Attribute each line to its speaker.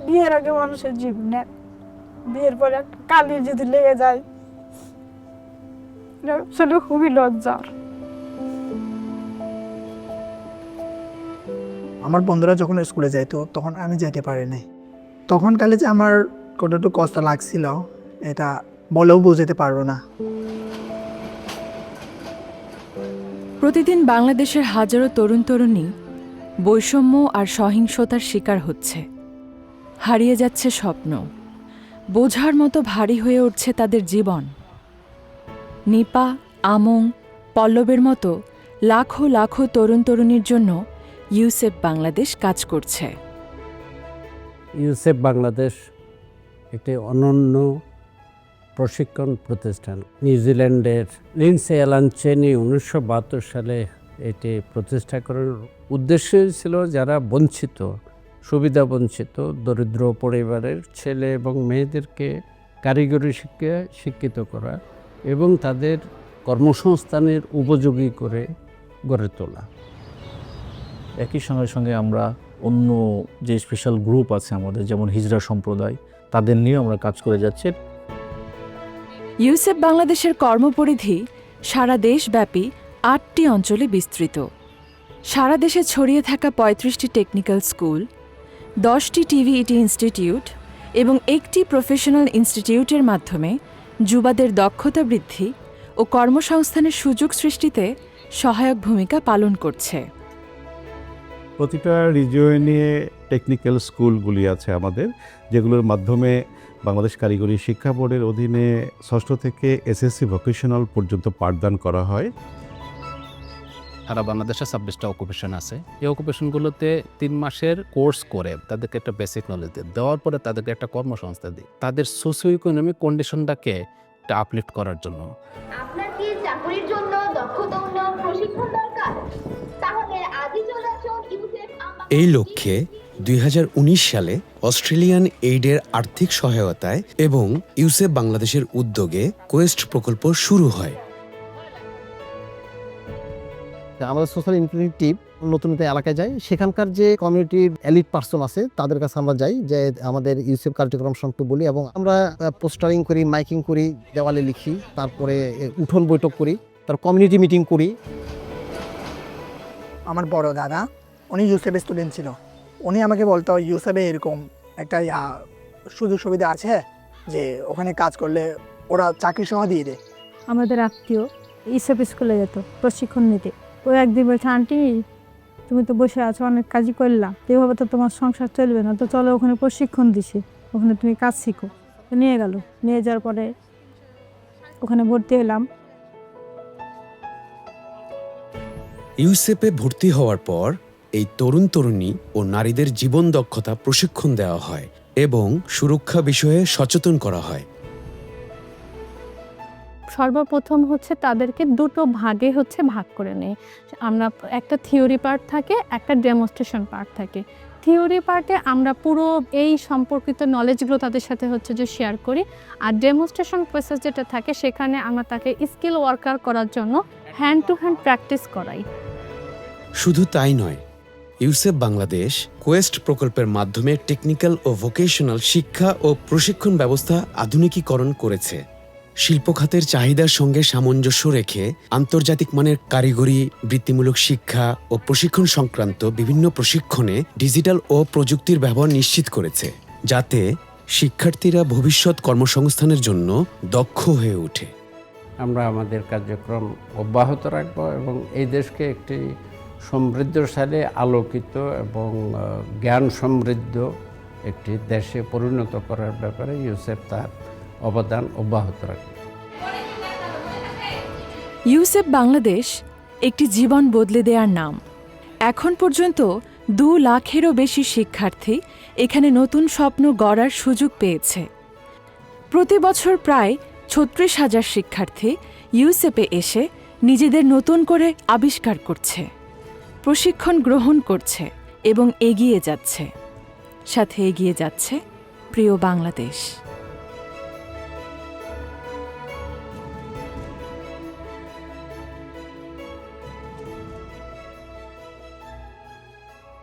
Speaker 1: বিয়ের আগে মানুষের জীবন নেয়, বিয়ের পরে একটা কালি যদি লেগে যায় এটা আসলে খুবই লজ্জার।
Speaker 2: আমার বন্ধুরা যখন স্কুলে যাইতো তখন আমি যেতে পারিনি। তখন কালে যে আমার কতটুকু কষ্ট লাগছিল এটা বলেও বোঝাতে পারবো না।
Speaker 3: প্রতিদিন বাংলাদেশের হাজারো তরুণ তরুণী বৈষম্য আর সহিংসতার শিকার হচ্ছে। হারিয়ে যাচ্ছে স্বপ্ন, বোঝার মতো ভারী হয়ে উঠছে তাদের জীবন। নিপা, আমং, পল্লবের মতো লাখো লাখো তরুণ তরুণীর জন্য ইউসেপ বাংলাদেশ কাজ করছে।
Speaker 4: ইউসেপ বাংলাদেশ একটি অনন্য প্রশিক্ষণ প্রতিষ্ঠান। নিউজিল্যান্ডের লিন্ডসে অ্যালান চেনি 1972 সালে এটি প্রতিষ্ঠা করার উদ্দেশ্য ছিল যারা বঞ্চিত, সুবিধা বঞ্চিত দরিদ্র পরিবারের ছেলে এবং মেয়েদেরকে কারিগরি শিক্ষায় শিক্ষিত করা এবং তাদের কর্মসংস্থানের উপযোগী করে গড়ে তোলা।
Speaker 5: একই সঙ্গে সঙ্গে আমরা অন্য যে স্পেশাল গ্রুপ আছে আমাদের, যেমন হিজড়া সম্প্রদায়, তাদের নিয়েও আমরা কাজ করে যাচ্ছি।
Speaker 3: ইউসেপ বাংলাদেশের কর্মপরিধি সারা দেশব্যাপী 8টি অঞ্চলে বিস্তৃত। সারা দেশে ছড়িয়ে থাকা 35টি টেকনিক্যাল স্কুল, 10টি টিভিইটি ইনস্টিটিউট এবং একটি প্রফেশনাল ইনস্টিটিউটের মাধ্যমে যুবাদের দক্ষতা বৃদ্ধি ও কর্মসংস্থানের সুযোগ সৃষ্টিতে সহায়ক ভূমিকা পালন করছে।
Speaker 6: প্রতিটা রিজিয়নে টেকনিক্যাল স্কুলগুলি আছে আমাদের, যেগুলোর মাধ্যমে বাংলাদেশ কারিগরি শিক্ষা বোর্ডের অধীনে ষষ্ঠ থেকে এসএসসি ভোকেশনাল পর্যন্ত পাঠদান করা হয়।
Speaker 7: সারা বাংলাদেশে 26টা অকুপেশন আছে। এই অকুপেশনগুলোতে 3 মাসের কোর্স করে তাদেরকে একটা বেসিক নলেজ দেওয়ার পরে তাদেরকে একটা কর্মসংস্থান দিই, তাদের সোশিও ইকোনমিক কন্ডিশনটাকে একটা আপলিফ্ট করার জন্য।
Speaker 8: আপনার কি চাকরির জন্য দক্ষতা উন্নয়ন প্রশিক্ষণ দরকার? তাহলে আজই চলে আসুন ইউসেপ।
Speaker 9: এই লক্ষ্যে 2019 সালে অস্ট্রেলিয়ান এইডের আর্থিক সহায়তায় এবং ইউসেপ বাংলাদেশের উদ্যোগে কোয়েস্ট প্রকল্প শুরু হয়।
Speaker 10: আমাদের সোশ্যাল ইনক্লুসিভ নতুন নতুন এলাকায় যাই, সেখানকার যে কমিউনিটির এলিট পার্সন আছে তাদের কাছে আমরা যাই, যে আমাদের ইউসেপ কার্যক্রম সম্পর্কে বলি এবং আমরা পোস্টারিং করি, মাইকিং করি, দেওয়ালে লিখি, তারপরে উঠোন বৈঠক করি, তার কমিউনিটি মিটিং করি।
Speaker 2: আমার বড় দাদা উনি ইউসেফের স্টুডেন্ট ছিল। উনি আমাকে বলতো ইউসেফে এরকম একটা সুযোগ সুবিধা আছে যে ওখানে কাজ করলে ওরা চাকরি সহ দিয়ে দেয়।
Speaker 1: আমাদের আত্মীয় ইউসেপ স্কুলে যেত প্রশিক্ষণ নিতে। ও একদিন বলছে, আন্টি তুমি তো বসে আছো, অনেক কাজই করলাম, এভাবে তো তোমার সংসার চলবে না, তো চলো ওখানে প্রশিক্ষণ দিছি, ওখানে তুমি কাজ শিখো। তো নিয়ে গেল, নিয়ে যাওয়ার পরে ওখানে ভর্তি হলাম।
Speaker 9: ইউসেপে ভর্তি হওয়ার পর এই তরুণ তরুণী ও নারীদের জীবন দক্ষতা প্রশিক্ষণ দেওয়া হয় এবং সুরক্ষা বিষয়ে সচেতন করা হয়।
Speaker 11: সর্বপ্রথম তাদেরকে দুটো ভাগে ভাগ করে নেই। আমরা একটা থিওরি পার্ট থাকে, একটা ডেমনস্ট্রেশন পার্ট থাকে। থিওরি পার্টে আমরা পুরো এই সম্পর্কিত নলেজগুলো তাদের সাথে যে শেয়ার করি, আর ডেমনস্ট্রেশন প্রসেস যেটা থাকে সেখানে আমরা তাকে স্কিল ওয়ার্কার করার জন্য হ্যান্ড টু হ্যান্ড প্র্যাকটিস করাই।
Speaker 9: শুধু তাই নয়, ইউসেপ বাংলাদেশ কোয়েস্ট প্রকল্পের মাধ্যমে টেকনিক্যাল ও ভোকেশনাল শিক্ষা ও প্রশিক্ষণ ব্যবস্থা আধুনিকীকরণ করেছে। শিল্প খাতের চাহিদার সঙ্গে সামঞ্জস্য রেখে আন্তর্জাতিক মানের কারিগরি, বৃত্তিমূলক শিক্ষা ও প্রশিক্ষণ সংক্রান্ত বিভিন্ন প্রশিক্ষণে ডিজিটাল ও প্রযুক্তির ব্যবহার নিশ্চিত করেছে, যাতে শিক্ষার্থীরা ভবিষ্যৎ কর্মসংস্থানের জন্য দক্ষ হয়ে ওঠে।
Speaker 4: আমরা আমাদের কার্যক্রম অব্যাহত রাখব এবং এই দেশকে একটি সমৃদ্ধশালী, আলোকিত এবং জ্ঞান সমৃদ্ধ একটি দেশে পরিণত করার ব্যাপারে ইউসেপ তার অবদান অব্যাহত রাখবে।
Speaker 3: ইউসেপ বাংলাদেশ একটি জীবন বদলে দেওয়ার নাম। এখন পর্যন্ত 2 লাখেরও বেশি শিক্ষার্থী এখানে নতুন স্বপ্ন গড়ার সুযোগ পেয়েছে। প্রতি বছর প্রায় 36,000 শিক্ষার্থী ইউসেপে এসে নিজেদের নতুন করে আবিষ্কার করছে, প্রশিক্ষণ গ্রহণ করছে এবং এগিয়ে যাচ্ছে। সাথে এগিয়ে যাচ্ছে প্রিয় বাংলাদেশ।